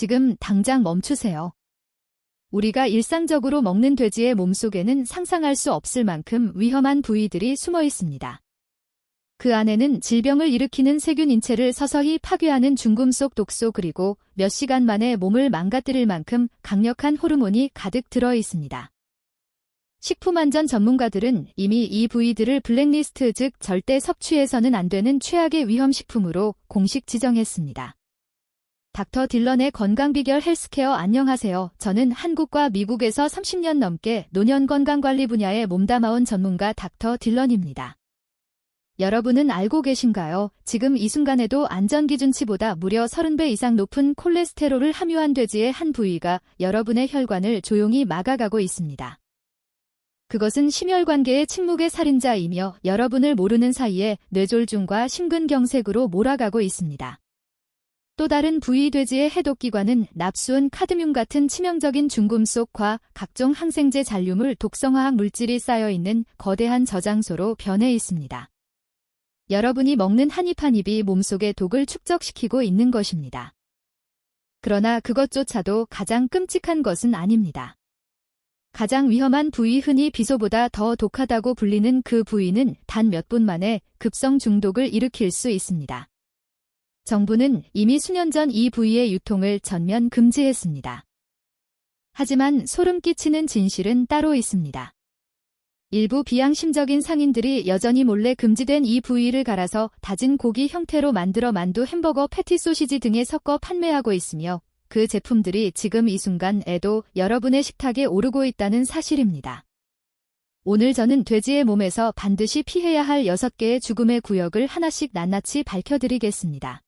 지금 당장 멈추세요. 우리가 일상적으로 먹는 돼지의 몸속에는 상상할 수 없을 만큼 위험한 부위들이 숨어 있습니다. 그 안에는 질병을 일으키는 세균 인체를 서서히 파괴하는 중금속 독소 그리고 몇 시간 만에 몸을 망가뜨릴 만큼 강력한 호르몬이 가득 들어 있습니다. 식품안전 전문가들은 이미 이 부위들을 블랙리스트 즉 절대 섭취해서는 안 되는 최악의 위험식품으로 공식 지정했습니다. 닥터 딜런의 건강비결 헬스케어 안녕하세요. 저는 한국과 미국에서 30년 넘게 노년 건강관리 분야에 몸담아온 전문가 닥터 딜런입니다. 여러분은 알고 계신가요? 지금 이 순간에도 안전기준치보다 무려 30배 이상 높은 콜레스테롤을 함유한 돼지의 한 부위가 여러분의 혈관을 조용히 막아가고 있습니다. 그것은 심혈관계의 침묵의 살인자이며 여러분을 모르는 사이에 뇌졸중과 심근경색으로 몰아가고 있습니다. 또 다른 부위 돼지의 해독기관은 납수은 카드뮴 같은 치명적인 중금속과 각종 항생제 잔류물 독성화학 물질이 쌓여있는 거대한 저장소로 변해 있습니다. 여러분이 먹는 한 입 한 입이 몸속의 독을 축적시키고 있는 것입니다. 그러나 그것조차도 가장 끔찍한 것은 아닙니다. 가장 위험한 부위 흔히 비소보다 더 독하다고 불리는 그 부위는 단 몇 분 만에 급성 중독을 일으킬 수 있습니다. 정부는 이미 수년 전 이 부위의 유통을 전면 금지했습니다. 하지만 소름 끼치는 진실은 따로 있습니다. 일부 비양심적인 상인들이 여전히 몰래 금지된 이 부위를 갈아서 다진 고기 형태로 만들어 만두, 햄버거, 패티, 소시지 등에 섞어 판매하고 있으며 그 제품들이 지금 이 순간에도 여러분의 식탁에 오르고 있다는 사실입니다. 오늘 저는 돼지의 몸에서 반드시 피해야 할 6개의 죽음의 구역을 하나씩 낱낱이 밝혀드리겠습니다.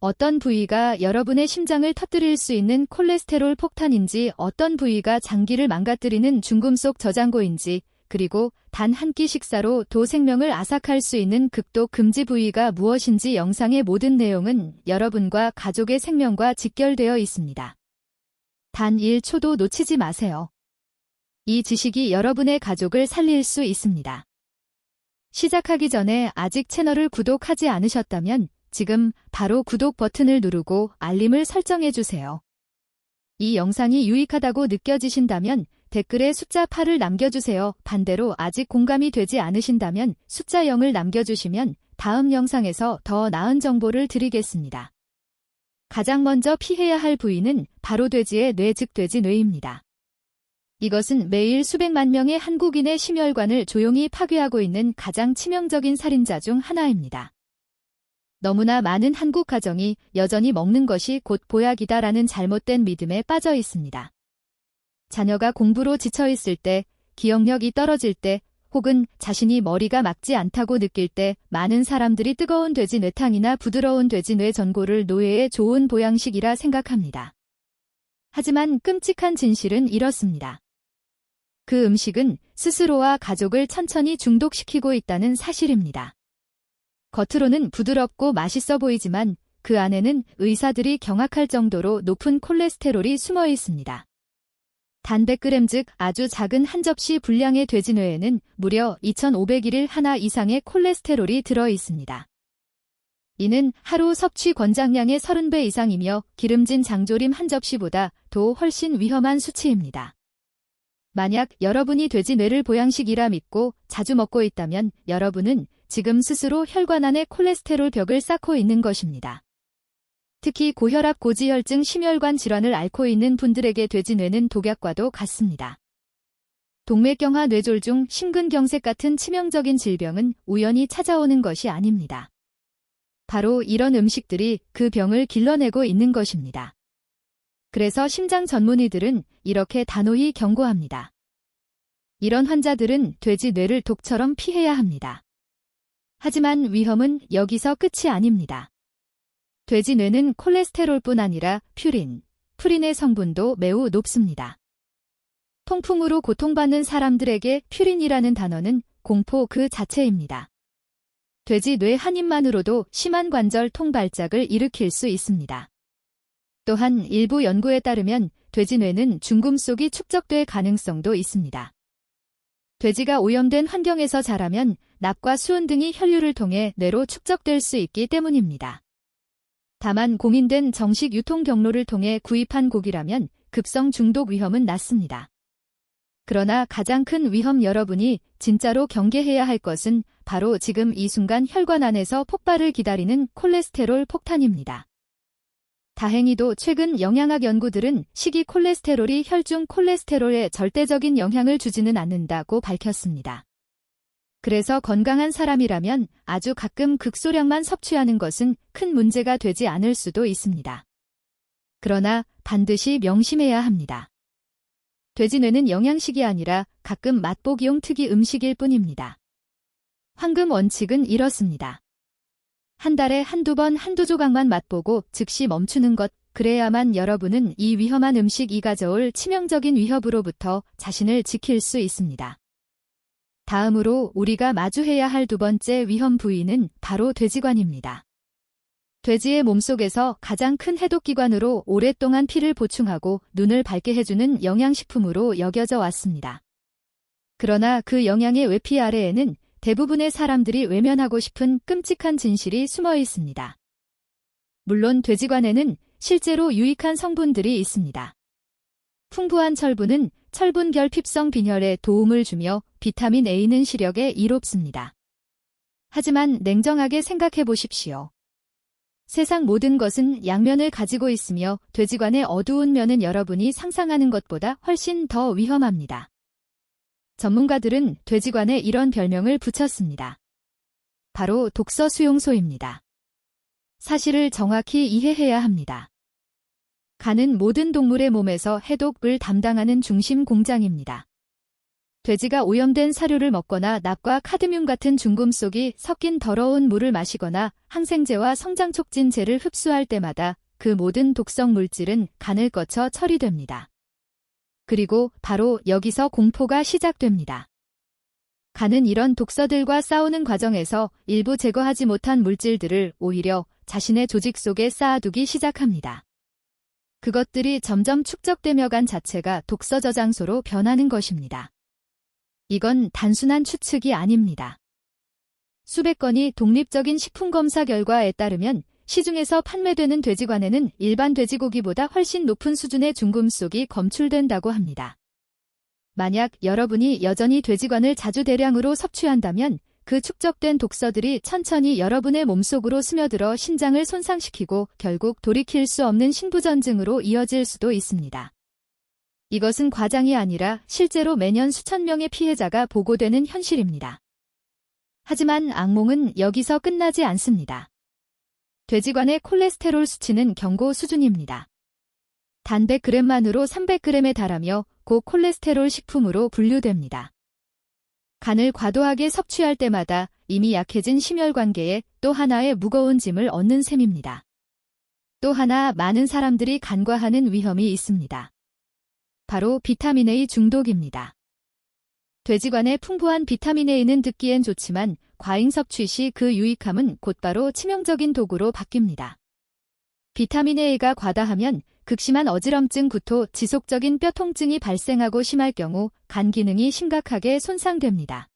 어떤 부위가 여러분의 심장을 터뜨릴 수 있는 콜레스테롤 폭탄인지, 어떤 부위가 장기를 망가뜨리는 중금속 저장고인지, 그리고 단 한 끼 식사로 도 생명을 앗아갈 수 있는 극독 금지 부위가 무엇인지 영상의 모든 내용은 여러분과 가족의 생명과 직결되어 있습니다. 단 1초도 놓치지 마세요. 이 지식이 여러분의 가족을 살릴 수 있습니다. 시작하기 전에 아직 채널을 구독하지 않으셨다면 지금 바로 구독 버튼을 누르고 알림을 설정해주세요. 이 영상이 유익하다고 느껴지신다면 댓글에 숫자 8을 남겨주세요. 반대로 아직 공감이 되지 않으신다면 숫자 0을 남겨주시면 다음 영상에서 더 나은 정보를 드리겠습니다. 가장 먼저 피해야 할 부위는 바로 돼지의 뇌 즉 돼지 뇌입니다. 이것은 매일 수백만 명의 한국인의 심혈관을 조용히 파괴하고 있는 가장 치명적인 살인자 중 하나입니다. 너무나 많은 한국 가정이 여전히 먹는 것이 곧 보약이다라는 잘못된 믿음에 빠져 있습니다. 자녀가 공부로 지쳐있을 때, 기억력이 떨어질 때, 혹은 자신이 머리가 막지 않다고 느낄 때 많은 사람들이 뜨거운 돼지 뇌탕이나 부드러운 돼지 뇌 전골을 노예의 좋은 보양식이라 생각합니다. 하지만 끔찍한 진실은 이렇습니다. 그 음식은 스스로와 가족을 천천히 중독시키고 있다는 사실입니다. 겉으로는 부드럽고 맛있어 보이지만 그 안에는 의사들이 경악할 정도로 높은 콜레스테롤이 숨어 있습니다. 단 100g 즉 아주 작은 한 접시 분량의 돼지뇌에는 무려 2501일 하나 이상의 콜레스테롤이 들어 있습니다. 이는 하루 섭취 권장량의 30배 이상이며 기름진 장조림 한 접시보다 더 훨씬 위험한 수치입니다. 만약 여러분이 돼지뇌를 보양식이라 믿고 자주 먹고 있다면 여러분은 지금 스스로 혈관 안에 콜레스테롤 벽을 쌓고 있는 것입니다. 특히 고혈압, 고지혈증, 심혈관 질환을 앓고 있는 분들에게 돼지뇌는 독약과도 같습니다. 동맥경화, 뇌졸중, 심근경색 같은 치명적인 질병은 우연히 찾아오는 것이 아닙니다. 바로 이런 음식들이 그 병을 길러내고 있는 것입니다. 그래서 심장 전문의들은 이렇게 단호히 경고합니다. 이런 환자들은 돼지 뇌를 독처럼 피해야 합니다. 하지만 위험은 여기서 끝이 아닙니다. 돼지 뇌는 콜레스테롤뿐 아니라 퓨린, 푸린의 성분도 매우 높습니다. 통풍으로 고통받는 사람들에게 퓨린이라는 단어는 공포 그 자체입니다. 돼지 뇌 한 입만으로도 심한 관절 통발작을 일으킬 수 있습니다. 또한 일부 연구에 따르면 돼지 뇌는 중금속이 축적될 가능성도 있습니다. 돼지가 오염된 환경에서 자라면 납과 수은 등이 혈류를 통해 뇌로 축적될 수 있기 때문입니다. 다만 공인된 정식 유통 경로를 통해 구입한 고기라면 급성 중독 위험은 낮습니다. 그러나 가장 큰 위험, 여러분이 진짜로 경계해야 할 것은 바로 지금 이 순간 혈관 안에서 폭발을 기다리는 콜레스테롤 폭탄입니다. 다행히도 최근 영양학 연구들은 식이 콜레스테롤이 혈중 콜레스테롤에 절대적인 영향을 주지는 않는다고 밝혔습니다. 그래서 건강한 사람이라면 아주 가끔 극소량만 섭취하는 것은 큰 문제가 되지 않을 수도 있습니다. 그러나 반드시 명심해야 합니다. 돼지뇌는 영양식이 아니라 가끔 맛보기용 특이 음식일 뿐입니다. 황금 원칙은 이렇습니다. 한 달에 한두 번 한두 조각만 맛보고 즉시 멈추는 것, 그래야만 여러분은 이 위험한 음식이 가져올 치명적인 위협으로부터 자신을 지킬 수 있습니다. 다음으로 우리가 마주해야 할 두 번째 위험 부위는 바로 돼지관입니다. 돼지의 몸속에서 가장 큰 해독기관으로 오랫동안 피를 보충하고 눈을 밝게 해주는 영양식품으로 여겨져 왔습니다. 그러나 그 영양의 외피 아래에는 대부분의 사람들이 외면하고 싶은 끔찍한 진실이 숨어 있습니다. 물론 돼지관에는 실제로 유익한 성분들이 있습니다. 풍부한 철분은 철분 결핍성 빈혈에 도움을 주며 비타민 A는 시력에 이롭습니다. 하지만 냉정하게 생각해 보십시오. 세상 모든 것은 양면을 가지고 있으며 돼지관의 어두운 면은 여러분이 상상하는 것보다 훨씬 더 위험합니다. 전문가들은 돼지관에 이런 별명을 붙였습니다. 바로 독서 수용소입니다. 사실을 정확히 이해해야 합니다. 간은 모든 동물의 몸에서 해독을 담당하는 중심 공장입니다. 돼지가 오염된 사료를 먹거나 납과 카드뮴 같은 중금속이 섞인 더러운 물을 마시거나 항생제와 성장촉진제를 흡수할 때마다 그 모든 독성 물질은 간을 거쳐 처리됩니다. 그리고 바로 여기서 공포가 시작됩니다. 간은 이런 독서들과 싸우는 과정에서 일부 제거하지 못한 물질들을 오히려 자신의 조직 속에 쌓아두기 시작합니다. 그것들이 점점 축적되며 간 자체가 독서 저장소로 변하는 것입니다. 이건 단순한 추측이 아닙니다. 수백 건의 독립적인 식품검사 결과에 따르면 시중에서 판매되는 돼지관에는 일반 돼지고기보다 훨씬 높은 수준의 중금속이 검출된다고 합니다. 만약 여러분이 여전히 돼지관을 자주 대량으로 섭취한다면 그 축적된 독서들이 천천히 여러분의 몸속으로 스며들어 신장을 손상시키고 결국 돌이킬 수 없는 신부전증으로 이어질 수도 있습니다. 이것은 과장이 아니라 실제로 매년 수천 명의 피해자가 보고되는 현실입니다. 하지만 악몽은 여기서 끝나지 않습니다. 돼지관의 콜레스테롤 수치는 경고 수준입니다. 단 100g만으로 300g에 달하며 고콜레스테롤 식품으로 분류됩니다. 간을 과도하게 섭취할 때마다 이미 약해진 심혈관계에 또 하나의 무거운 짐을 얻는 셈입니다. 또 하나 많은 사람들이 간과하는 위험이 있습니다. 바로 비타민 A 중독입니다. 돼지관의 풍부한 비타민 A는 듣기엔 좋지만 과잉 섭취 시 그 유익함은 곧바로 치명적인 독으로 바뀝니다. 비타민 A가 과다하면 극심한 어지럼증, 구토, 지속적인 뼈 통증이 발생하고 심할 경우 간 기능이 심각하게 손상됩니다.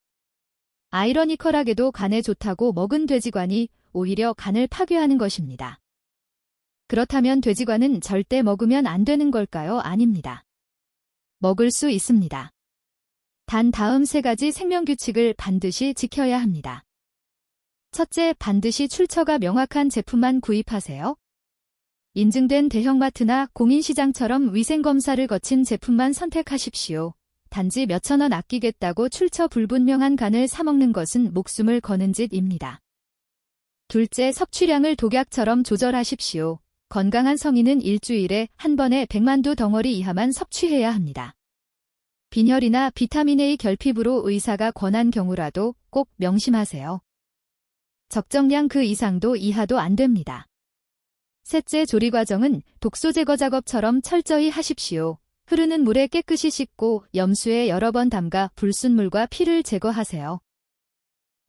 아이러니컬하게도 간에 좋다고 먹은 돼지관이 오히려 간을 파괴하는 것입니다. 그렇다면 돼지관은 절대 먹으면 안 되는 걸까요? 아닙니다. 먹을 수 있습니다. 단 다음 3가지 생명규칙을 반드시 지켜야 합니다. 첫째, 반드시 출처가 명확한 제품만 구입하세요. 인증된 대형마트나 공인시장처럼 위생검사를 거친 제품만 선택하십시오. 단지 몇천 원 아끼겠다고 출처 불분명한 간을 사먹는 것은 목숨을 거는 짓입니다. 둘째, 섭취량을 독약처럼 조절하십시오. 건강한 성인은 일주일에 한 번에 100만두 덩어리 이하만 섭취해야 합니다. 빈혈이나 비타민 A 결핍으로 의사가 권한 경우라도 꼭 명심하세요. 적정량 그 이상도 이하도 안 됩니다. 셋째, 조리 과정은 독소 제거 작업처럼 철저히 하십시오. 흐르는 물에 깨끗이 씻고 염수에 여러 번 담가 불순물과 피를 제거하세요.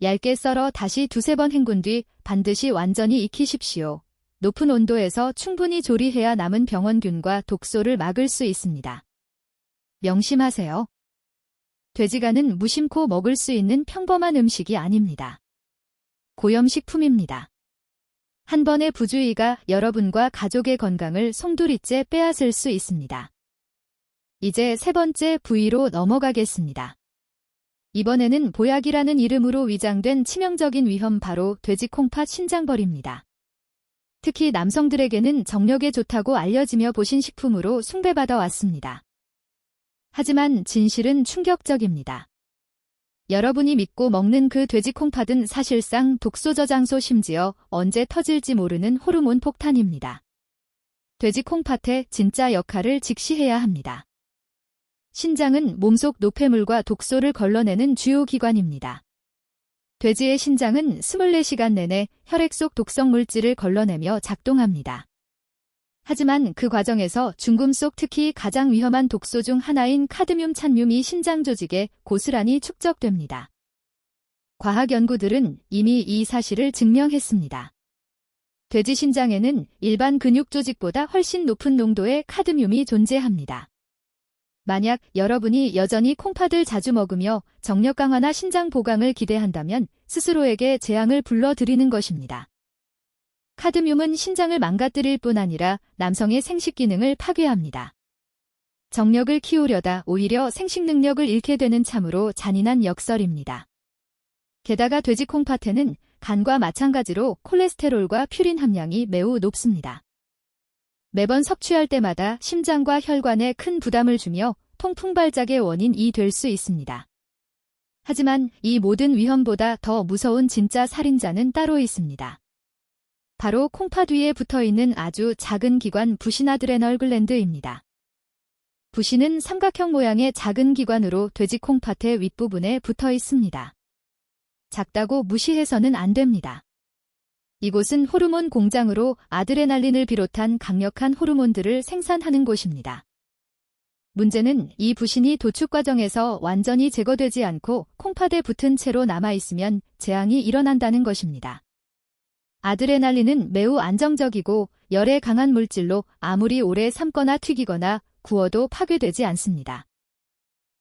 얇게 썰어 다시 2-3번 헹군 뒤 반드시 완전히 익히십시오. 높은 온도에서 충분히 조리해야 남은 병원균과 독소를 막을 수 있습니다. 명심하세요. 돼지간은 무심코 먹을 수 있는 평범한 음식이 아닙니다. 고염식품입니다. 한 번의 부주의가 여러분과 가족의 건강을 송두리째 빼앗을 수 있습니다. 이제 세 번째 부위로 넘어가겠습니다. 이번에는 보약이라는 이름으로 위장된 치명적인 위험, 바로 돼지 콩팥 신장벌입니다. 특히 남성들에게는 정력에 좋다고 알려지며 보신 식품으로 숭배받아 왔습니다. 하지만 진실은 충격적입니다. 여러분이 믿고 먹는 그 돼지 콩팥은 사실상 독소 저장소, 심지어 언제 터질지 모르는 호르몬 폭탄입니다. 돼지 콩팥의 진짜 역할을 직시해야 합니다. 신장은 몸속 노폐물과 독소를 걸러내는 주요 기관입니다. 돼지의 신장은 24시간 내내 혈액 속 독성 물질을 걸러내며 작동합니다. 하지만 그 과정에서 중금 속 특히 가장 위험한 독소 중 하나인 카드뮴 찬뮴이 신장 조직에 고스란히 축적됩니다. 과학 연구들은 이미 이 사실을 증명했습니다. 돼지 신장에는 일반 근육 조직보다 훨씬 높은 농도의 카드뮴이 존재합니다. 만약 여러분이 여전히 콩팥을 자주 먹으며 정력 강화나 신장 보강을 기대한다면 스스로에게 재앙을 불러들이는 것입니다. 카드뮴은 신장을 망가뜨릴 뿐 아니라 남성의 생식 기능을 파괴합니다. 정력을 키우려다 오히려 생식 능력을 잃게 되는 참으로 잔인한 역설입니다. 게다가 돼지 콩팥에는 간과 마찬가지로 콜레스테롤과 퓨린 함량이 매우 높습니다. 매번 섭취할 때마다 심장과 혈관에 큰 부담을 주며 통풍 발작의 원인이 될 수 있습니다. 하지만 이 모든 위험보다 더 무서운 진짜 살인자는 따로 있습니다. 바로 콩팥 위에 붙어있는 아주 작은 기관, 부신 아드레널 글랜드입니다. 부신은 삼각형 모양의 작은 기관으로 돼지 콩팥의 윗부분에 붙어 있습니다. 작다고 무시해서는 안 됩니다. 이곳은 호르몬 공장으로 아드레날린을 비롯한 강력한 호르몬들을 생산하는 곳입니다. 문제는 이 부신이 도축 과정에서 완전히 제거되지 않고 콩팥에 붙은 채로 남아있으면 재앙이 일어난다는 것입니다. 아드레날린은 매우 안정적이고 열에 강한 물질로 아무리 오래 삶거나 튀기거나 구워도 파괴되지 않습니다.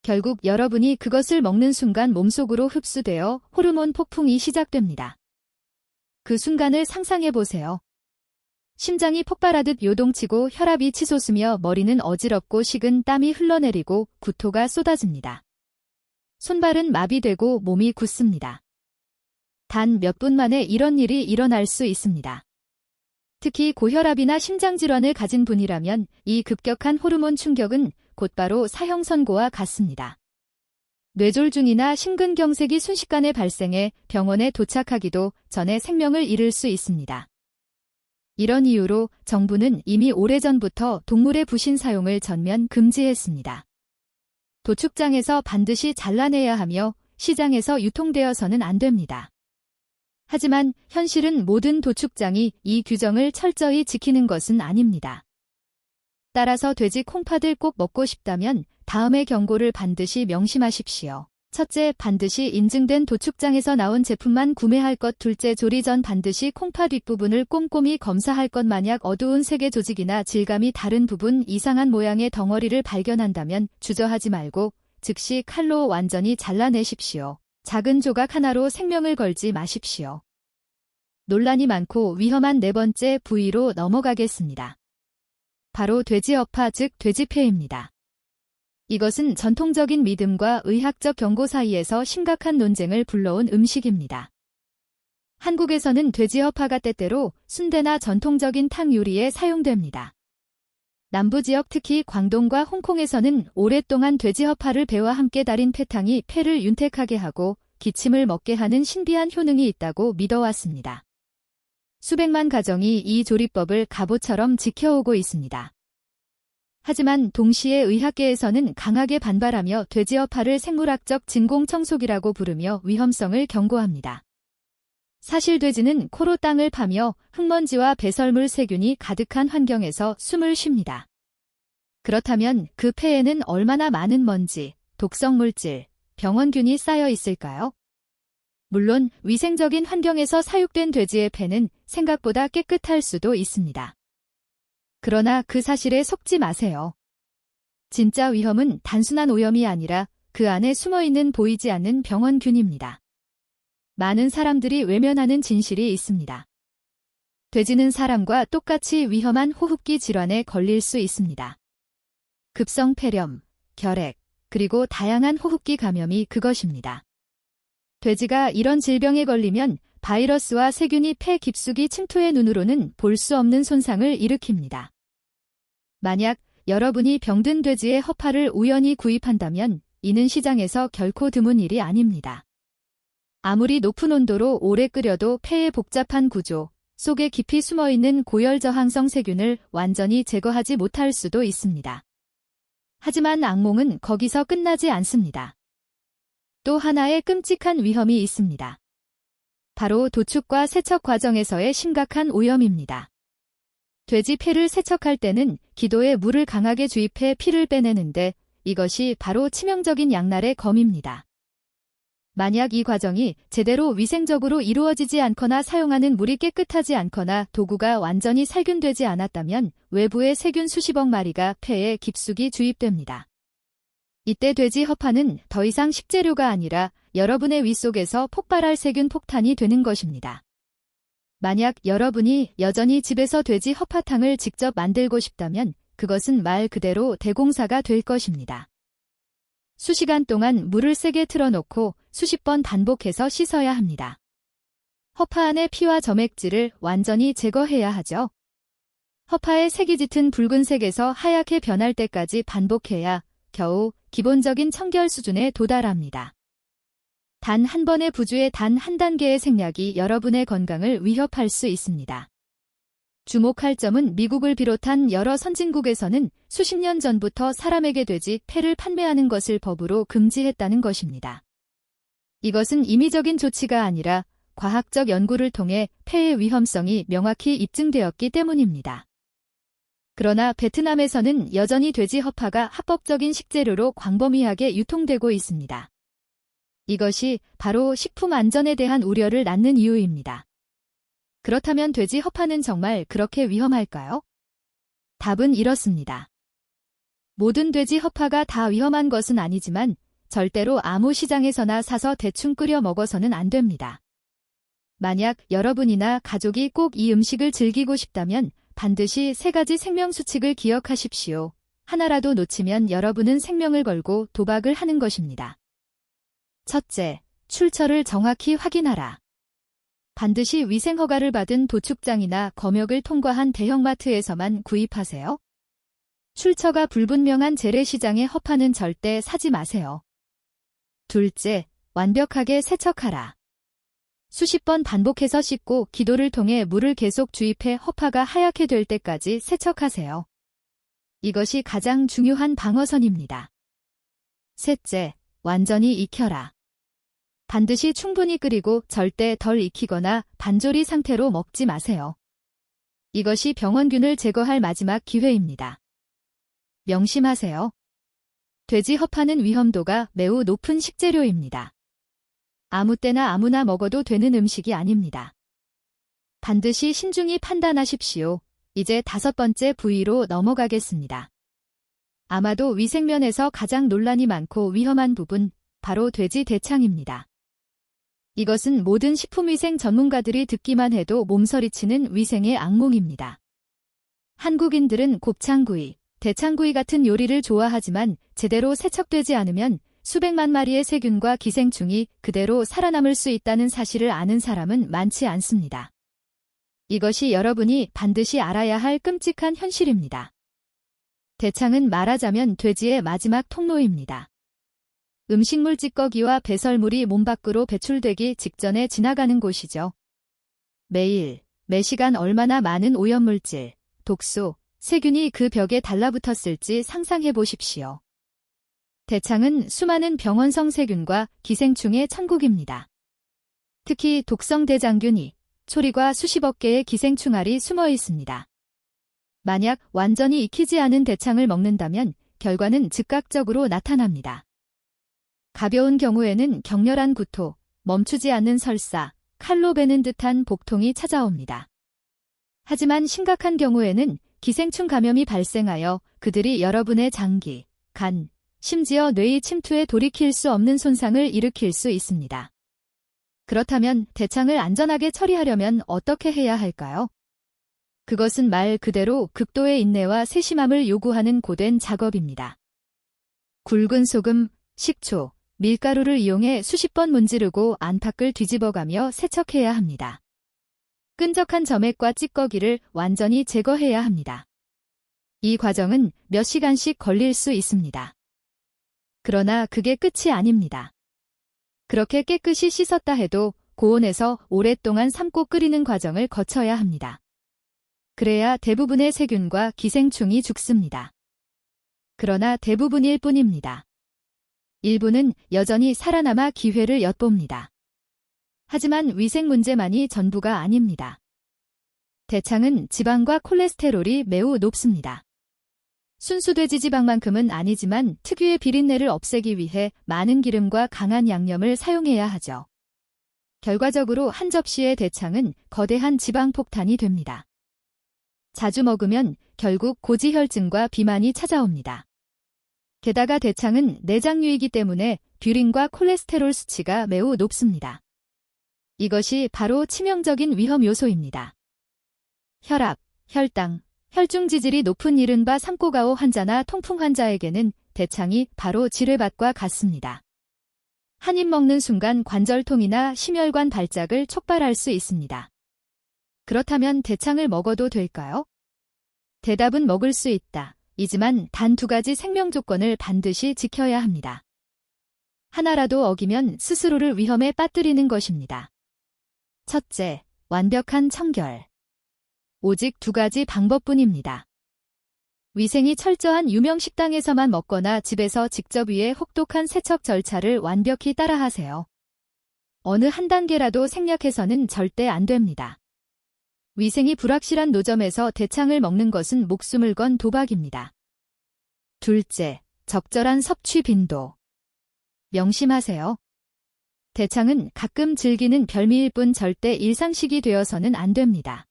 결국 여러분이 그것을 먹는 순간 몸속으로 흡수되어 호르몬 폭풍이 시작됩니다. 그 순간을 상상해보세요. 심장이 폭발하듯 요동치고 혈압이 치솟으며 머리는 어지럽고 식은 땀이 흘러내리고 구토가 쏟아집니다. 손발은 마비되고 몸이 굳습니다. 단 몇 분 만에 이런 일이 일어날 수 있습니다. 특히 고혈압이나 심장질환을 가진 분이라면 이 급격한 호르몬 충격은 곧바로 사형 선고와 같습니다. 뇌졸중이나 심근경색이 순식간에 발생해 병원에 도착하기도 전에 생명을 잃을 수 있습니다. 이런 이유로 정부는 이미 오래전부터 동물의 부신 사용을 전면 금지했습니다. 도축장에서 반드시 잘라내야 하며 시장에서 유통되어서는 안 됩니다. 하지만 현실은 모든 도축장이 이 규정을 철저히 지키는 것은 아닙니다. 따라서 돼지 콩팥을 꼭 먹고 싶다면 다음의 경고를 반드시 명심하십시오. 첫째, 반드시 인증된 도축장에서 나온 제품만 구매할 것. 둘째, 조리 전 반드시 콩팥 윗부분을 꼼꼼히 검사할 것. 만약 어두운 색의 조직이나 질감이 다른 부분, 이상한 모양의 덩어리를 발견한다면 주저하지 말고 즉시 칼로 완전히 잘라내십시오. 작은 조각 하나로 생명을 걸지 마십시오. 논란이 많고 위험한 네 번째 부위로 넘어가겠습니다. 바로 돼지어파, 즉 돼지폐입니다. 이것은 전통적인 믿음과 의학적 경고 사이에서 심각한 논쟁을 불러온 음식입니다. 한국에서는 돼지어파가 때때로 순대나 전통적인 탕 요리에 사용됩니다. 남부 지역, 특히 광동과 홍콩에서는 오랫동안 돼지어파를 배와 함께 달인 폐탕이 폐를 윤택하게 하고 기침을 먹게 하는 신비한 효능이 있다고 믿어왔습니다. 수백만 가정이 이 조리법을 갑오처럼 지켜오고 있습니다. 하지만 동시에 의학계에서는 강하게 반발하며 돼지어파를 생물학적 진공청소기라고 부르며 위험성을 경고합니다. 사실 돼지는 코로 땅을 파며 흙먼지와 배설물 세균이 가득한 환경에서 숨을 쉽니다. 그렇다면 그 폐에는 얼마나 많은 먼지, 독성물질, 병원균이 쌓여 있을까요? 물론 위생적인 환경에서 사육된 돼지의 폐는 생각보다 깨끗할 수도 있습니다. 그러나 그 사실에 속지 마세요. 진짜 위험은 단순한 오염이 아니라 그 안에 숨어있는 보이지 않는 병원균입니다. 많은 사람들이 외면하는 진실이 있습니다. 돼지는 사람과 똑같이 위험한 호흡기 질환에 걸릴 수 있습니다. 급성 폐렴, 결핵, 그리고 다양한 호흡기 감염이 그것입니다. 돼지가 이런 질병에 걸리면 바이러스와 세균이 폐 깊숙이 침투해 눈으로는 볼 수 없는 손상을 일으킵니다. 만약 여러분이 병든 돼지의 허파를 우연히 구입한다면 이는 시장에서 결코 드문 일이 아닙니다. 아무리 높은 온도로 오래 끓여도 폐의 복잡한 구조 속에 깊이 숨어있는 고열 저항성 세균을 완전히 제거하지 못할 수도 있습니다. 하지만 악몽은 거기서 끝나지 않습니다. 또 하나의 끔찍한 위험이 있습니다. 바로 도축과 세척 과정에서의 심각한 오염입니다. 돼지 폐를 세척할 때는 기도에 물을 강하게 주입해 피를 빼내는데 이것이 바로 치명적인 양날의 검입니다. 만약 이 과정이 제대로 위생적으로 이루어지지 않거나 사용하는 물이 깨끗하지 않거나 도구가 완전히 살균되지 않았다면 외부의 세균 수십억 마리가 폐에 깊숙이 주입됩니다. 이때 돼지 허파는 더 이상 식재료가 아니라 여러분의 위 속에서 폭발할 세균 폭탄이 되는 것입니다. 만약 여러분이 여전히 집에서 돼지 허파탕을 직접 만들고 싶다면 그것은 말 그대로 대공사가 될 것입니다. 수시간 동안 물을 세게 틀어놓고 수십 번 반복해서 씻어야 합니다. 허파 안의 피와 점액질을 완전히 제거해야 하죠. 허파의 색이 짙은 붉은색에서 하얗게 변할 때까지 반복해야 겨우 기본적인 청결 수준에 도달합니다. 단 한 번의 부주의 단 한 단계의 생략이 여러분의 건강을 위협할 수 있습니다. 주목할 점은 미국을 비롯한 여러 선진국에서는 수십 년 전부터 사람에게 돼지 폐를 판매하는 것을 법으로 금지했다는 것입니다. 이것은 임의적인 조치가 아니라 과학적 연구를 통해 폐의 위험성이 명확히 입증되었기 때문입니다. 그러나 베트남에서는 여전히 돼지 허파가 합법적인 식재료로 광범위하게 유통되고 있습니다. 이것이 바로 식품 안전에 대한 우려를 낳는 이유입니다. 그렇다면 돼지 허파는 정말 그렇게 위험할까요? 답은 이렇습니다. 모든 돼지 허파가 다 위험한 것은 아니지만 절대로 아무 시장에서나 사서 대충 끓여 먹어서는 안 됩니다. 만약 여러분이나 가족이 꼭 이 음식을 즐기고 싶다면 반드시 3가지 생명 수칙을 기억하십시오. 하나라도 놓치면 여러분은 생명을 걸고 도박을 하는 것입니다. 첫째, 출처를 정확히 확인하라. 반드시 위생 허가를 받은 도축장이나 검역을 통과한 대형마트에서만 구입하세요. 출처가 불분명한 재래시장의 허파는 절대 사지 마세요. 둘째, 완벽하게 세척하라. 수십 번 반복해서 씻고 기도를 통해 물을 계속 주입해 허파가 하얗게 될 때까지 세척하세요. 이것이 가장 중요한 방어선입니다. 셋째, 완전히 익혀라. 반드시 충분히 끓이고 절대 덜 익히거나 반조리 상태로 먹지 마세요. 이것이 병원균을 제거할 마지막 기회입니다. 명심하세요. 돼지 허파는 위험도가 매우 높은 식재료입니다. 아무 때나 아무나 먹어도 되는 음식이 아닙니다. 반드시 신중히 판단하십시오. 이제 5번째 부위로 넘어가겠습니다. 아마도 위생면에서 가장 논란이 많고 위험한 부분, 바로 돼지 대창입니다. 이것은 모든 식품위생 전문가들이 듣기만 해도 몸서리치는 위생의 악몽입니다. 한국인들은 곱창구이, 대창구이 같은 요리를 좋아하지만 제대로 세척되지 않으면 수백만 마리의 세균과 기생충이 그대로 살아남을 수 있다는 사실을 아는 사람은 많지 않습니다. 이것이 여러분이 반드시 알아야 할 끔찍한 현실입니다. 대창은 말하자면 돼지의 마지막 통로입니다. 음식물 찌꺼기와 배설물이 몸 밖으로 배출되기 직전에 지나가는 곳이죠. 매일, 매시간 얼마나 많은 오염물질, 독소, 세균이 그 벽에 달라붙었을지 상상해 보십시오. 대창은 수많은 병원성 세균과 기생충의 천국입니다. 특히 독성 대장균이, 초리과 수십억 개의 기생충알이 숨어 있습니다. 만약 완전히 익히지 않은 대창을 먹는다면 결과는 즉각적으로 나타납니다. 가벼운 경우에는 격렬한 구토, 멈추지 않는 설사, 칼로 베는 듯한 복통이 찾아옵니다. 하지만 심각한 경우에는 기생충 감염이 발생하여 그들이 여러분의 장기, 간, 심지어 뇌의 침투에 돌이킬 수 없는 손상을 일으킬 수 있습니다. 그렇다면 대창을 안전하게 처리하려면 어떻게 해야 할까요? 그것은 말 그대로 극도의 인내와 세심함을 요구하는 고된 작업입니다. 굵은 소금, 식초, 밀가루를 이용해 수십 번 문지르고 안팎을 뒤집어가며 세척해야 합니다. 끈적한 점액과 찌꺼기를 완전히 제거해야 합니다. 이 과정은 몇 시간씩 걸릴 수 있습니다. 그러나 그게 끝이 아닙니다. 그렇게 깨끗이 씻었다 해도 고온에서 오랫동안 삶고 끓이는 과정을 거쳐야 합니다. 그래야 대부분의 세균과 기생충이 죽습니다. 그러나 대부분일 뿐입니다. 일부는 여전히 살아남아 기회를 엿봅니다. 하지만 위생 문제만이 전부가 아닙니다. 대창은 지방과 콜레스테롤이 매우 높습니다. 순수 돼지 지방만큼은 아니지만 특유의 비린내를 없애기 위해 많은 기름과 강한 양념을 사용해야 하죠. 결과적으로 한 접시의 대창은 거대한 지방 폭탄이 됩니다. 자주 먹으면 결국 고지혈증과 비만이 찾아옵니다. 게다가 대창은 내장류이기 때문에 퓨린과 콜레스테롤 수치가 매우 높습니다. 이것이 바로 치명적인 위험 요소입니다. 혈압, 혈당, 혈중 지질이 높은 이른바 삼고가오 환자나 통풍 환자에게는 대창이 바로 지뢰밭과 같습니다. 한 입 먹는 순간 관절통이나 심혈관 발작을 촉발할 수 있습니다. 그렇다면 대창을 먹어도 될까요? 대답은 먹을 수 있다. 이지만 단 2가지 생명 조건을 반드시 지켜야 합니다. 하나라도 어기면 스스로를 위험에 빠뜨리는 것입니다. 첫째, 완벽한 청결. 오직 2가지 방법뿐입니다. 위생이 철저한 유명 식당에서만 먹거나 집에서 직접 위해 혹독한 세척 절차를 완벽히 따라하세요. 어느 한 단계라도 생략해서는 절대 안 됩니다. 위생이 불확실한 노점에서 대창을 먹는 것은 목숨을 건 도박입니다. 둘째, 적절한 섭취 빈도. 명심하세요. 대창은 가끔 즐기는 별미일 뿐 절대 일상식이 되어서는 안 됩니다.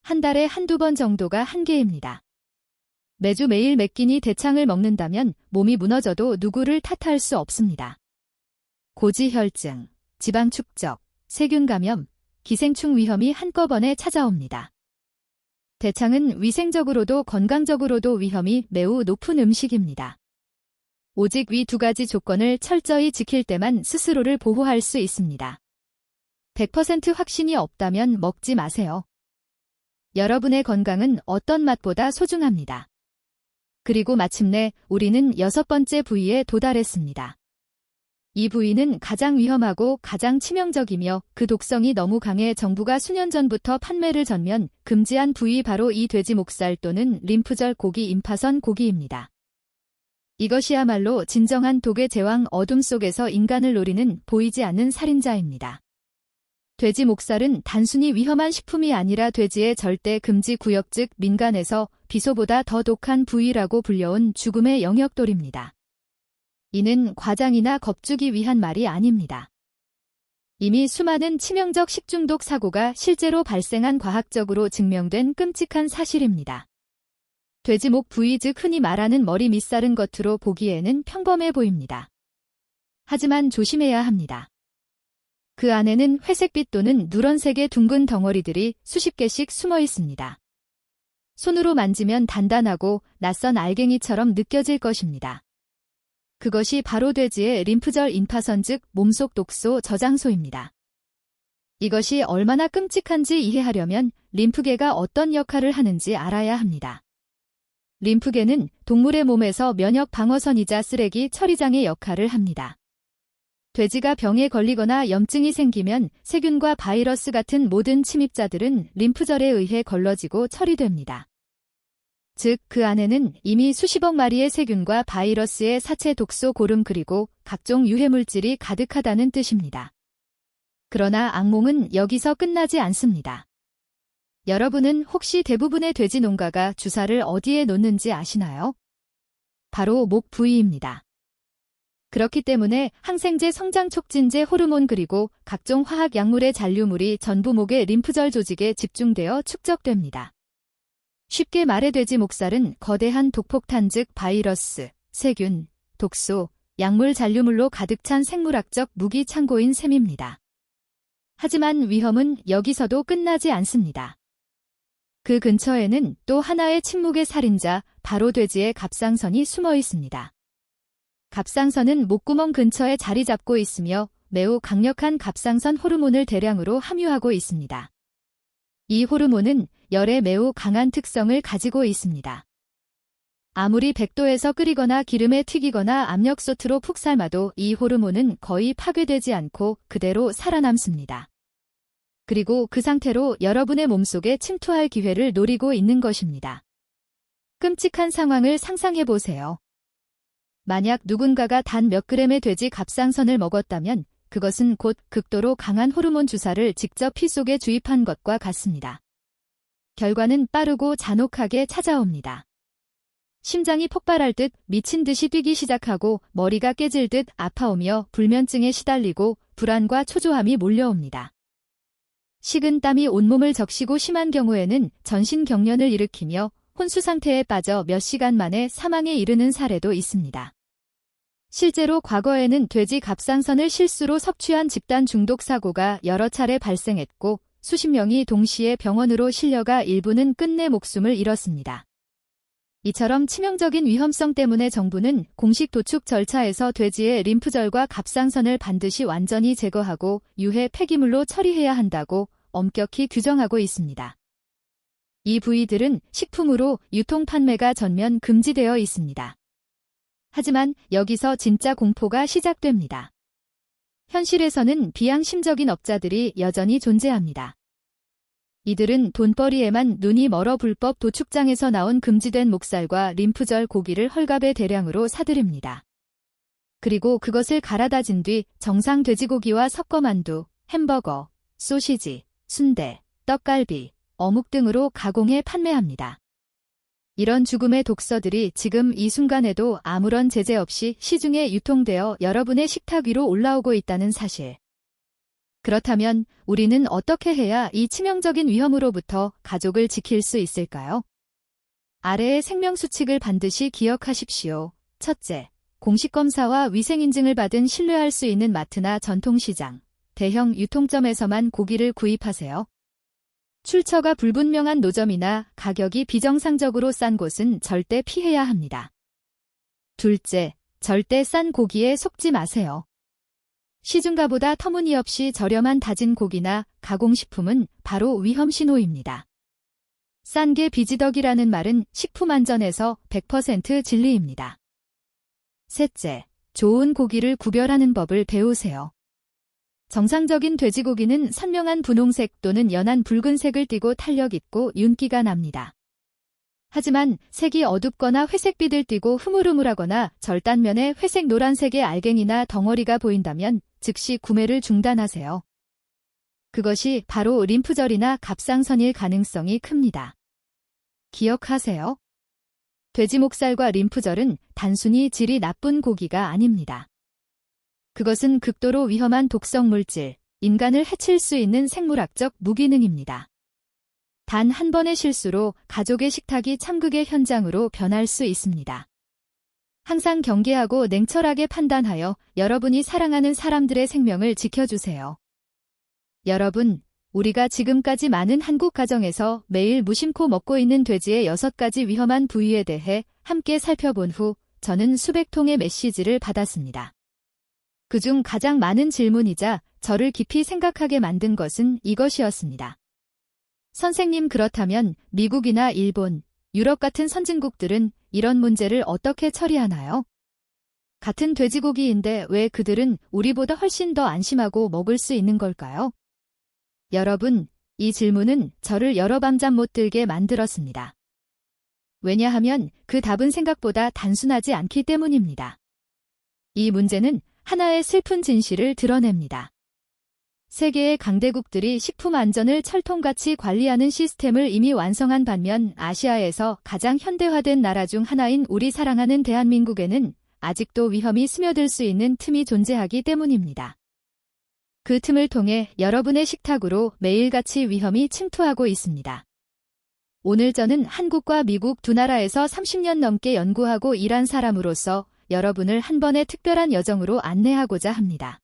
한 달에 한두 번 정도가 한계입니다. 매주 매일 몇 끼니 대창을 먹는다면 몸이 무너져도 누구를 탓할 수 없습니다. 고지혈증, 지방 축적, 세균 감염, 기생충 위험이 한꺼번에 찾아옵니다. 대창은 위생적으로도 건강적으로도 위험이 매우 높은 음식입니다. 오직 위 2가지 조건을 철저히 지킬 때만 스스로를 보호할 수 있습니다. 100% 확신이 없다면 먹지 마세요. 여러분의 건강은 어떤 맛보다 소중합니다. 그리고 마침내 우리는 6번째 부위에 도달했습니다. 이 부위는 가장 위험하고 가장 치명적이며 그 독성이 너무 강해 정부가 수년 전부터 판매를 전면 금지한 부위 바로 이 돼지 목살 또는 림프절 고기 임파선 고기입니다. 이것이야말로 진정한 독의 제왕 어둠 속에서 인간을 노리는 보이지 않는 살인자입니다. 돼지 목살은 단순히 위험한 식품이 아니라 돼지의 절대 금지 구역 즉 민간에서 비소보다 더 독한 부위라고 불려온 죽음의 영역돌입니다. 이는 과장이나 겁주기 위한 말이 아닙니다. 이미 수많은 치명적 식중독 사고가 실제로 발생한 과학적으로 증명된 끔찍한 사실입니다. 돼지목 부위 즉 흔히 말하는 머리 밑살은 겉으로 보기에는 평범해 보입니다. 하지만 조심해야 합니다. 그 안에는 회색빛 또는 누런색의 둥근 덩어리들이 수십 개씩 숨어 있습니다. 손으로 만지면 단단하고 낯선 알갱이처럼 느껴질 것입니다. 그것이 바로 돼지의 림프절 임파선 즉 몸속 독소 저장소입니다. 이것이 얼마나 끔찍한지 이해하려면 림프계가 어떤 역할을 하는지 알아야 합니다. 림프계는 동물의 몸에서 면역 방어선이자 쓰레기 처리장의 역할을 합니다. 돼지가 병에 걸리거나 염증이 생기면 세균과 바이러스 같은 모든 침입자들은 림프절에 의해 걸러지고 처리됩니다. 즉, 그 안에는 이미 수십억 마리의 세균과 바이러스의 사체 독소 고름 그리고 각종 유해물질이 가득하다는 뜻입니다. 그러나 악몽은 여기서 끝나지 않습니다. 여러분은 혹시 대부분의 돼지 농가가 주사를 어디에 놓는지 아시나요? 바로 목 부위입니다. 그렇기 때문에 항생제, 성장촉진제, 호르몬 그리고 각종 화학 약물의 잔류물이 전부 목의 림프절 조직에 집중되어 축적됩니다. 쉽게 말해 돼지 목살은 거대한 독폭탄 즉 바이러스, 세균, 독소, 약물 잔류물로 가득 찬 생물학적 무기 창고인 셈입니다. 하지만 위험은 여기서도 끝나지 않습니다. 그 근처에는 또 하나의 침묵의 살인자, 바로 돼지의 갑상선이 숨어 있습니다. 갑상선은 목구멍 근처에 자리 잡고 있으며 매우 강력한 갑상선 호르몬을 대량으로 함유하고 있습니다. 이 호르몬은 열에 매우 강한 특성을 가지고 있습니다. 아무리 100도에서 끓이거나 기름에 튀기거나 압력솥으로 푹 삶아도 이 호르몬은 거의 파괴되지 않고 그대로 살아남습니다. 그리고 그 상태로 여러분의 몸속에 침투할 기회를 노리고 있는 것입니다. 끔찍한 상황을 상상해 보세요. 만약 누군가가 단 몇 그램의 돼지 갑상선을 먹었다면 그것은 곧 극도로 강한 호르몬 주사를 직접 피 속에 주입한 것과 같습니다. 결과는 빠르고 잔혹하게 찾아옵니다. 심장이 폭발할 듯 미친 듯이 뛰기 시작하고 머리가 깨질 듯 아파오며 불면증에 시달리고 불안과 초조함이 몰려옵니다. 식은 땀이 온몸을 적시고 심한 경우에는 전신경련을 일으키며 혼수 상태에 빠져 몇 시간 만에 사망에 이르는 사례도 있습니다. 실제로 과거에는 돼지 갑상선을 실수로 섭취한 집단 중독 사고가 여러 차례 발생했고 수십 명이 동시에 병원으로 실려가 일부는 끝내 목숨을 잃었습니다. 이처럼 치명적인 위험성 때문에 정부는 공식 도축 절차에서 돼지의 림프절과 갑상선을 반드시 완전히 제거하고 유해 폐기물로 처리해야 한다고 엄격히 규정하고 있습니다. 이 부위들은 식품으로 유통 판매가 전면 금지되어 있습니다. 하지만 여기서 진짜 공포가 시작됩니다. 현실에서는 비양심적인 업자들이 여전히 존재합니다. 이들은 돈벌이에만 눈이 멀어 불법 도축장에서 나온 금지된 목살과 림프절 고기를 헐값에 대량으로 사들입니다. 그리고 그것을 갈아 다진 뒤 정상 돼지고기와 섞어 만두, 햄버거, 소시지, 순대, 떡갈비, 어묵 등으로 가공해 판매합니다. 이런 죽음의 독서들이 지금 이 순간에도 아무런 제재 없이 시중에 유통되어 여러분의 식탁 위로 올라오고 있다는 사실. 그렇다면 우리는 어떻게 해야 이 치명적인 위험으로부터 가족을 지킬 수 있을까요? 아래의 생명수칙을 반드시 기억하십시오. 첫째, 공식검사와 위생인증을 받은 신뢰할 수 있는 마트나 전통시장, 대형 유통점에서만 고기를 구입하세요. 출처가 불분명한 노점이나 가격이 비정상적으로 싼 곳은 절대 피해야 합니다. 둘째, 절대 싼 고기에 속지 마세요. 시중가보다 터무니없이 저렴한 다진 고기나 가공식품은 바로 위험 신호입니다. 싼 게 비지덕이라는 말은 식품안전에서 100% 진리입니다. 셋째, 좋은 고기를 구별하는 법을 배우세요. 정상적인 돼지고기는 선명한 분홍색 또는 연한 붉은색을 띠고 탄력 있고 윤기가 납니다. 하지만 색이 어둡거나 회색빛을 띠고 흐물흐물하거나 절단면에 회색 노란색의 알갱이나 덩어리가 보인다면 즉시 구매를 중단하세요. 그것이 바로 림프절이나 갑상선일 가능성이 큽니다. 기억하세요. 돼지 목살과 림프절은 단순히 질이 나쁜 고기가 아닙니다. 그것은 극도로 위험한 독성 물질, 인간을 해칠 수 있는 생물학적 무기능입니다. 단 한 번의 실수로 가족의 식탁이 참극의 현장으로 변할 수 있습니다. 항상 경계하고 냉철하게 판단하여 여러분이 사랑하는 사람들의 생명을 지켜주세요. 여러분, 우리가 지금까지 많은 한국 가정에서 매일 무심코 먹고 있는 돼지의 6가지 위험한 부위에 대해 함께 살펴본 후 저는 수백 통의 메시지를 받았습니다. 그중 가장 많은 질문이자 저를 깊이 생각하게 만든 것은 이것이었습니다. 선생님, 그렇다면 미국이나 일본, 유럽 같은 선진국들은 이런 문제를 어떻게 처리하나요? 같은 돼지고기인데 왜 그들은 우리보다 훨씬 더 안심하고 먹을 수 있는 걸까요? 여러분, 이 질문은 저를 여러 밤 잠 못 들게 만들었습니다. 왜냐하면 그 답은 생각보다 단순하지 않기 때문입니다. 이 문제는 하나의 슬픈 진실을 드러냅니다. 세계의 강대국들이 식품 안전을 철통같이 관리하는 시스템을 이미 완성한 반면 아시아에서 가장 현대화된 나라 중 하나인 우리 사랑하는 대한민국에는 아직도 위험이 스며들 수 있는 틈이 존재하기 때문입니다. 그 틈을 통해 여러분의 식탁으로 매일같이 위험이 침투하고 있습니다. 오늘 저는 한국과 미국 두 나라에서 30년 넘게 연구하고 일한 사람으로서 여러분을 한 번의 특별한 여정으로 안내하고자 합니다.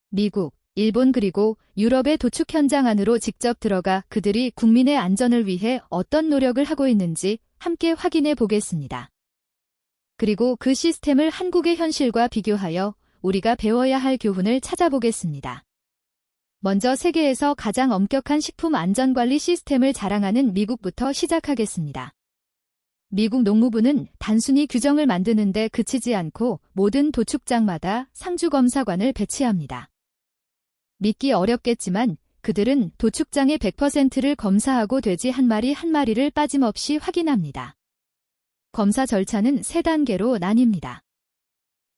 미국, 일본 그리고 유럽의 도축 현장 안으로 직접 들어가 그들이 국민의 안전을 위해 어떤 노력을 하고 있는지 함께 확인해 보겠습니다. 그리고 그 시스템을 한국의 현실과 비교하여 우리가 배워야 할 교훈을 찾아보겠습니다. 먼저 세계에서 가장 엄격한 식품 안전관리 시스템을 자랑하는 미국부터 시작하겠습니다. 미국 농무부는 단순히 규정을 만드는 데 그치지 않고 모든 도축장마다 상주검사관을 배치합니다. 믿기 어렵겠지만 그들은 도축장의 100%를 검사하고 돼지 한 마리 한 마리를 빠짐없이 확인합니다. 검사 절차는 3단계로 나뉩니다.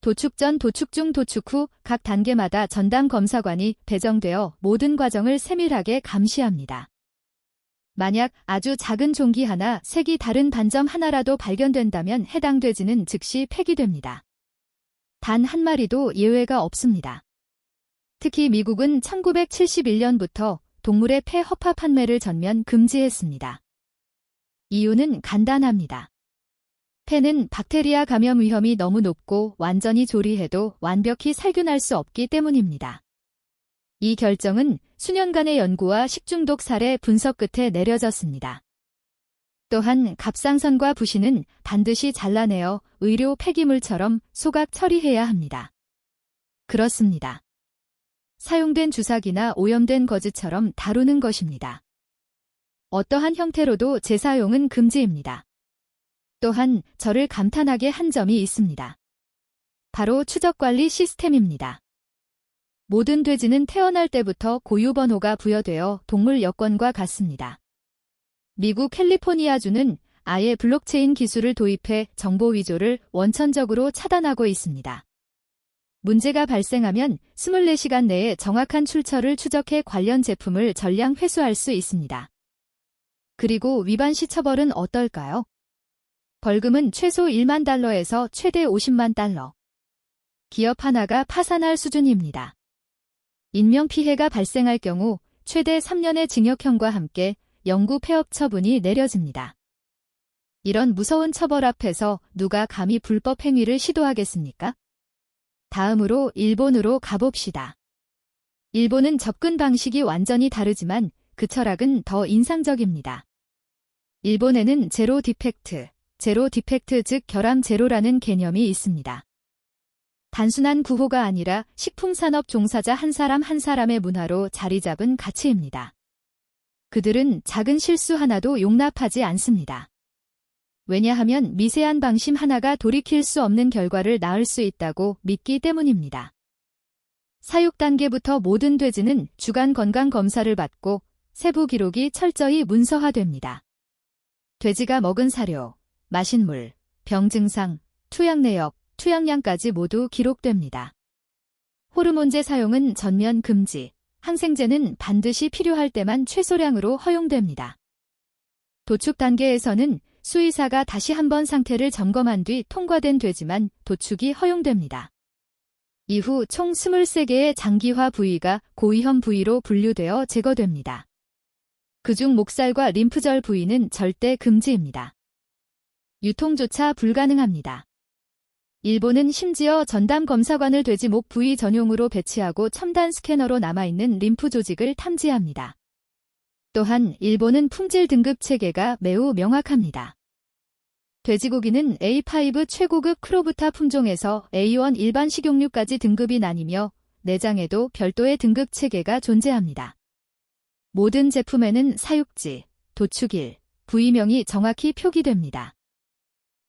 도축 전, 도축 중, 도축 후 각 단계마다 전담 검사관이 배정되어 모든 과정을 세밀하게 감시합니다. 만약 아주 작은 종기 하나, 색이 다른 반점 하나라도 발견된다면 해당 돼지는 즉시 폐기됩니다. 단 한 마리도 예외가 없습니다. 특히 미국은 1971년부터 동물의 폐 허파 판매를 전면 금지했습니다. 이유는 간단합니다. 폐는 박테리아 감염 위험이 너무 높고 완전히 조리해도 완벽히 살균할 수 없기 때문입니다. 이 결정은 수년간의 연구와 식중독 사례 분석 끝에 내려졌습니다. 또한 갑상선과 부신은 반드시 잘라내어 의료 폐기물처럼 소각 처리해야 합니다. 그렇습니다. 사용된 주사기나 오염된 거즈처럼 다루는 것입니다. 어떠한 형태로도 재사용은 금지입니다. 또한 저를 감탄하게 한 점이 있습니다. 바로 추적관리 시스템입니다. 모든 돼지는 태어날 때부터 고유번호가 부여되어 동물 여권과 같습니다. 미국 캘리포니아주는 아예 블록체인 기술을 도입해 정보 위조를 원천적으로 차단하고 있습니다. 문제가 발생하면 24시간 내에 정확한 출처를 추적해 관련 제품을 전량 회수할 수 있습니다. 그리고 위반 시 처벌은 어떨까요? 벌금은 최소 1만 달러에서 최대 50만 달러. 기업 하나가 파산할 수준입니다. 인명피해가 발생할 경우 최대 3년의 징역형과 함께 영구 폐업 처분이 내려집니다. 이런 무서운 처벌 앞에서 누가 감히 불법 행위를 시도하겠습니까? 다음으로 일본으로 가봅시다. 일본은 접근 방식이 완전히 다르지만 그 철학은 더 인상적입니다. 일본에는 제로 디펙트 즉 결함 제로라는 개념이 있습니다. 단순한 구호가 아니라 식품산업 종사자 한 사람 한 사람의 문화로 자리 잡은 가치입니다. 그들은 작은 실수 하나도 용납하지 않습니다. 왜냐하면 미세한 방심 하나가 돌이킬 수 없는 결과를 낳을 수 있다고 믿기 때문입니다. 사육 단계부터 모든 돼지는 주간 건강 검사를 받고 세부 기록이 철저히 문서화됩니다. 돼지가 먹은 사료, 마신 물, 병 증상, 투약 내역, 투약량까지 모두 기록됩니다. 호르몬제 사용은 전면 금지, 항생제는 반드시 필요할 때만 최소량으로 허용됩니다. 도축 단계에서는 수의사가 다시 한번 상태를 점검한 뒤 통과된 돼지만 도축이 허용됩니다. 이후 총 23개의 장기화 부위가 고위험 부위로 분류되어 제거됩니다. 그중 목살과 림프절 부위는 절대 금지입니다. 유통조차 불가능합니다. 일본은 심지어 전담 검사관을 돼지 목 부위 전용으로 배치하고 첨단 스캐너로 남아있는 림프 조직을 탐지합니다. 또한 일본은 품질 등급 체계가 매우 명확합니다. 돼지고기는 A5 최고급 크로부타 품종에서 A1 일반 식용유까지 등급이 나뉘며 내장에도 별도의 등급 체계가 존재합니다. 모든 제품에는 사육지, 도축일, 부위명이 정확히 표기됩니다.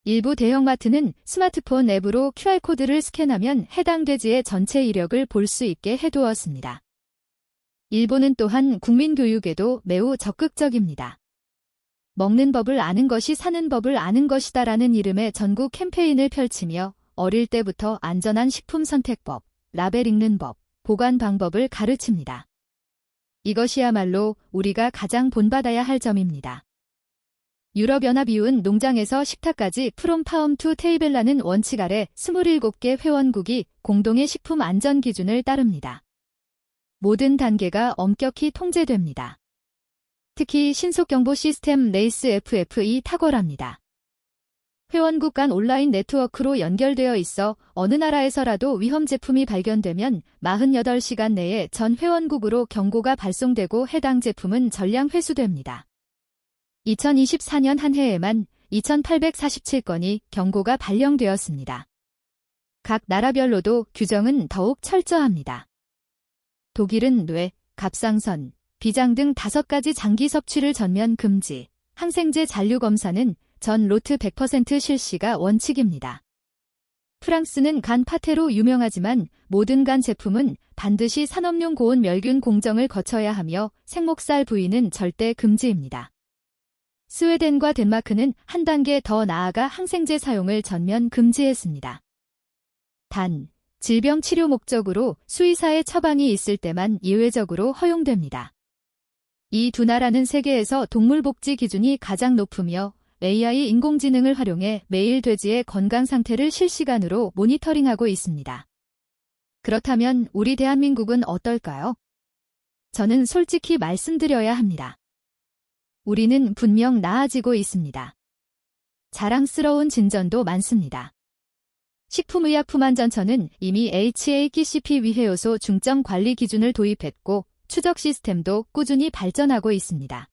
일부 대형마트는 스마트폰 앱으로 QR코드를 스캔하면 해당 돼지의 전체 이력을 볼 수 있게 해두었습니다. 일본은 또한 국민교육에도 매우 적극적입니다. 먹는 법을 아는 것이 사는 법을 아는 것이다라는 이름의 전국 캠페인을 펼치며 어릴 때부터 안전한 식품 선택법, 라벨 읽는 법, 보관 방법을 가르칩니다. 이것이야말로 우리가 가장 본받아야 할 점입니다. 유럽연합-EU는 농장에서 식탁까지 프롬 파움 투 테이블라는 원칙 아래 27개 회원국이 공동의 식품 안전 기준을 따릅니다. 모든 단계가 엄격히 통제됩니다. 특히 신속경보 시스템 레이스 FF이 탁월합니다. 회원국 간 온라인 네트워크로 연결되어 있어 어느 나라에서라도 위험 제품이 발견되면 48시간 내에 전 회원국으로 경고가 발송되고 해당 제품은 전량 회수됩니다. 2024년 한 해에만 2,847건이 경고가 발령되었습니다. 각 나라별로도 규정은 더욱 철저합니다. 독일은 뇌, 갑상선, 비장 등 5가지 장기 섭취를 전면 금지, 항생제 잔류 검사는 전 로트 100% 실시가 원칙입니다. 프랑스는 간 파테로 유명하지만 모든 간 제품은 반드시 산업용 고온 멸균 공정을 거쳐야 하며 생목살 부위는 절대 금지입니다. 스웨덴과 덴마크는 한 단계 더 나아가 항생제 사용을 전면 금지했습니다. 단, 질병 치료 목적으로 수의사의 처방이 있을 때만 예외적으로 허용됩니다. 이 두 나라는 세계에서 동물복지 기준이 가장 높으며 AI 인공지능을 활용해 매일 돼지의 건강 상태를 실시간으로 모니터링하고 있습니다. 그렇다면 우리 대한민국은 어떨까요? 저는 솔직히 말씀드려야 합니다. 우리는 분명 나아지고 있습니다. 자랑스러운 진전도 많습니다. 식품의약품안전처는 이미 HACCP 위해요소 중점 관리 기준을 도입했고 추적 시스템도 꾸준히 발전하고 있습니다.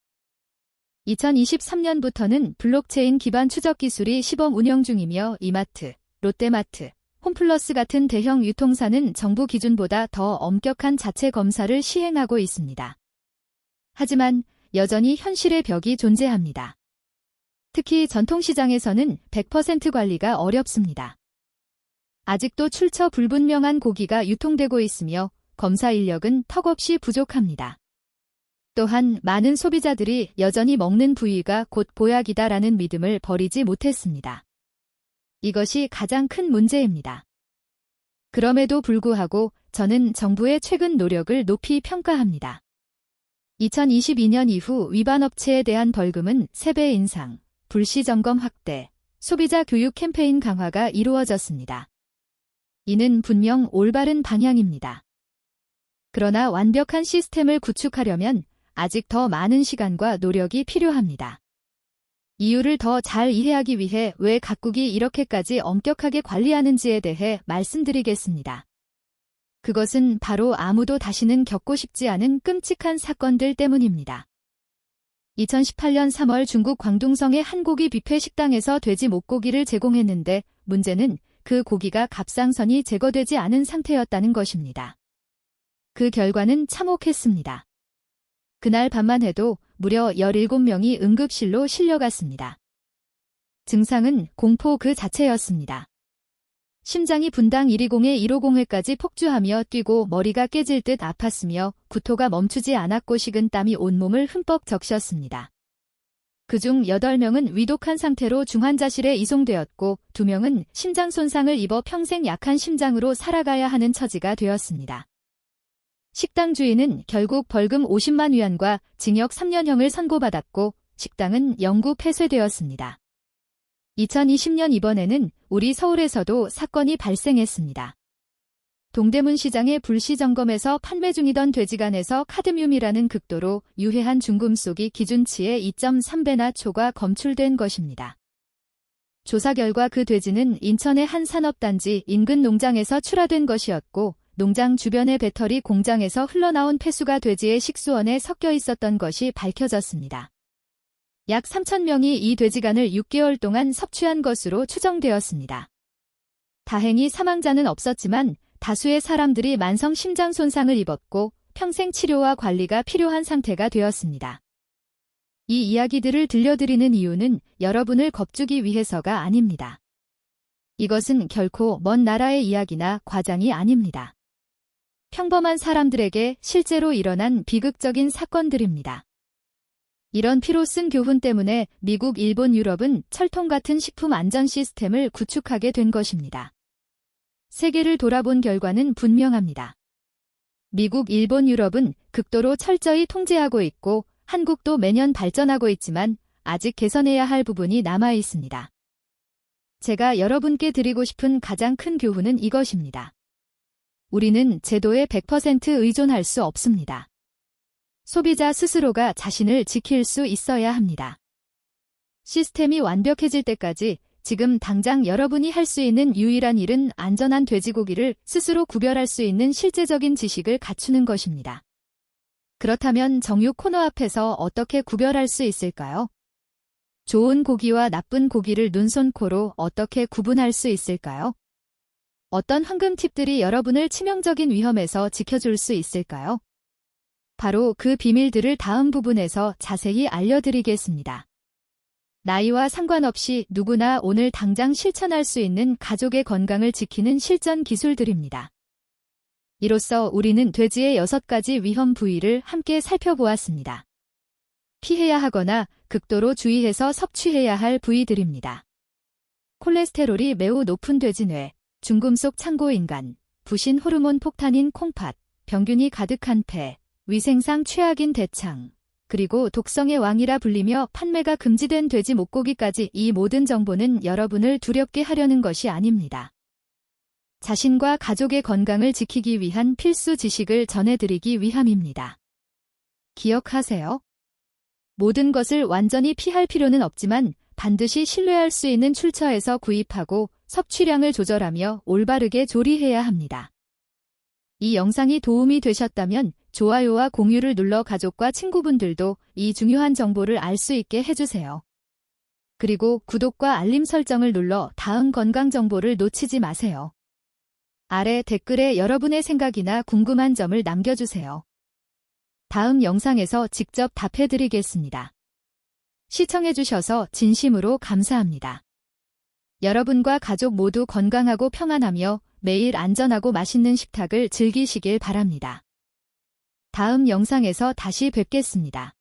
2023년부터는 블록체인 기반 추적 기술이 시범 운영 중이며 이마트, 롯데마트, 홈플러스 같은 대형 유통사는 정부 기준보다 더 엄격한 자체 검사를 시행하고 있습니다. 하지만 여전히 현실의 벽이 존재합니다. 특히 전통시장에서는 100% 관리가 어렵습니다. 아직도 출처 불분명한 고기가 유통되고 있으며 검사 인력은 턱없이 부족합니다. 또한 많은 소비자들이 여전히 먹는 부위가 곧 보약이다라는 믿음을 버리지 못했습니다. 이것이 가장 큰 문제입니다. 그럼에도 불구하고 저는 정부의 최근 노력을 높이 평가합니다. 2022년 이후 위반 업체에 대한 벌금은 3배 인상, 불시 점검 확대, 소비자 교육 캠페인 강화가 이루어졌습니다. 이는 분명 올바른 방향입니다. 그러나 완벽한 시스템을 구축하려면 아직 더 많은 시간과 노력이 필요합니다. 이유를 더 잘 이해하기 위해 왜 각국이 이렇게까지 엄격하게 관리하는지에 대해 말씀드리겠습니다. 그것은 바로 아무도 다시는 겪고 싶지 않은 끔찍한 사건들 때문입니다. 2018년 3월 중국 광둥성의 한 고기 뷔페 식당에서 돼지 목고기를 제공했는데 문제는 그 고기가 갑상선이 제거되지 않은 상태였다는 것입니다. 그 결과는 참혹했습니다. 그날 밤만 해도 무려 17명이 응급실로 실려갔습니다. 증상은 공포 그 자체였습니다. 심장이 분당 120에 150회까지 폭주하며 뛰고 머리가 깨질 듯 아팠으며 구토가 멈추지 않았고 식은땀이 온몸을 흠뻑 적셨습니다. 그중 8명은 위독한 상태로 중환자실에 이송되었고 2명은 심장 손상을 입어 평생 약한 심장으로 살아가야 하는 처지가 되었습니다. 식당 주인은 결국 벌금 50만 위안과 징역 3년형을 선고받았고 식당은 영구 폐쇄되었습니다. 2020년 이번에는 우리 서울에서도 사건이 발생했습니다. 동대문 시장의 불시 점검에서 판매 중이던 돼지간에서 카드뮴이라는 극도로 유해한 중금속이 기준치의 2.3배나 초과 검출된 것입니다. 조사 결과 그 돼지는 인천의 한 산업단지 인근 농장에서 출하된 것이었고 농장 주변의 배터리 공장에서 흘러나온 폐수가 돼지의 식수원에 섞여 있었던 것이 밝혀졌습니다. 약 3,000명이 이 돼지간을 6개월 동안 섭취한 것으로 추정되었습니다. 다행히 사망자는 없었지만 다수의 사람들이 만성 심장 손상을 입었고 평생 치료와 관리가 필요한 상태가 되었습니다. 이 이야기들을 들려드리는 이유는 여러분을 겁주기 위해서가 아닙니다. 이것은 결코 먼 나라의 이야기나 과장이 아닙니다. 평범한 사람들에게 실제로 일어난 비극적인 사건들입니다. 이런 피로 쓴 교훈 때문에 미국, 일본, 유럽은 철통 같은 식품 안전 시스템을 구축하게 된 것입니다. 세계를 돌아본 결과는 분명합니다. 미국, 일본, 유럽은 극도로 철저히 통제하고 있고 한국도 매년 발전하고 있지만 아직 개선해야 할 부분이 남아 있습니다. 제가 여러분께 드리고 싶은 가장 큰 교훈은 이것입니다. 우리는 제도에 100% 의존할 수 없습니다. 소비자 스스로가 자신을 지킬 수 있어야 합니다. 시스템이 완벽해질 때까지 지금 당장 여러분이 할 수 있는 유일한 일은 안전한 돼지고기를 스스로 구별할 수 있는 실제적인 지식을 갖추는 것입니다. 그렇다면 정육 코너 앞에서 어떻게 구별할 수 있을까요? 좋은 고기와 나쁜 고기를 눈, 손, 코로 어떻게 구분할 수 있을까요? 어떤 황금 팁들이 여러분을 치명적인 위험에서 지켜줄 수 있을까요? 바로 그 비밀들을 다음 부분에서 자세히 알려드리겠습니다. 나이와 상관없이 누구나 오늘 당장 실천할 수 있는 가족의 건강을 지키는 실전 기술들입니다. 이로써 우리는 돼지의 6가지 위험 부위를 함께 살펴보았습니다. 피해야 하거나 극도로 주의해서 섭취해야 할 부위들입니다. 콜레스테롤이 매우 높은 돼지뇌, 중금속 창고인간, 부신 호르몬 폭탄인 콩팥, 병균이 가득한 폐, 위생상 최악인 대창, 그리고 독성의 왕이라 불리며 판매가 금지된 돼지 목고기까지. 이 모든 정보는 여러분을 두렵게 하려는 것이 아닙니다. 자신과 가족의 건강을 지키기 위한 필수 지식을 전해드리기 위함입니다. 기억하세요. 모든 것을 완전히 피할 필요는 없지만 반드시 신뢰할 수 있는 출처에서 구입하고 섭취량을 조절하며 올바르게 조리해야 합니다. 이 영상이 도움이 되셨다면 좋아요와 공유를 눌러 가족과 친구분들도 이 중요한 정보를 알 수 있게 해주세요. 그리고 구독과 알림 설정을 눌러 다음 건강 정보를 놓치지 마세요. 아래 댓글에 여러분의 생각이나 궁금한 점을 남겨주세요. 다음 영상에서 직접 답해드리겠습니다. 시청해주셔서 진심으로 감사합니다. 여러분과 가족 모두 건강하고 평안하며 매일 안전하고 맛있는 식탁을 즐기시길 바랍니다. 다음 영상에서 다시 뵙겠습니다.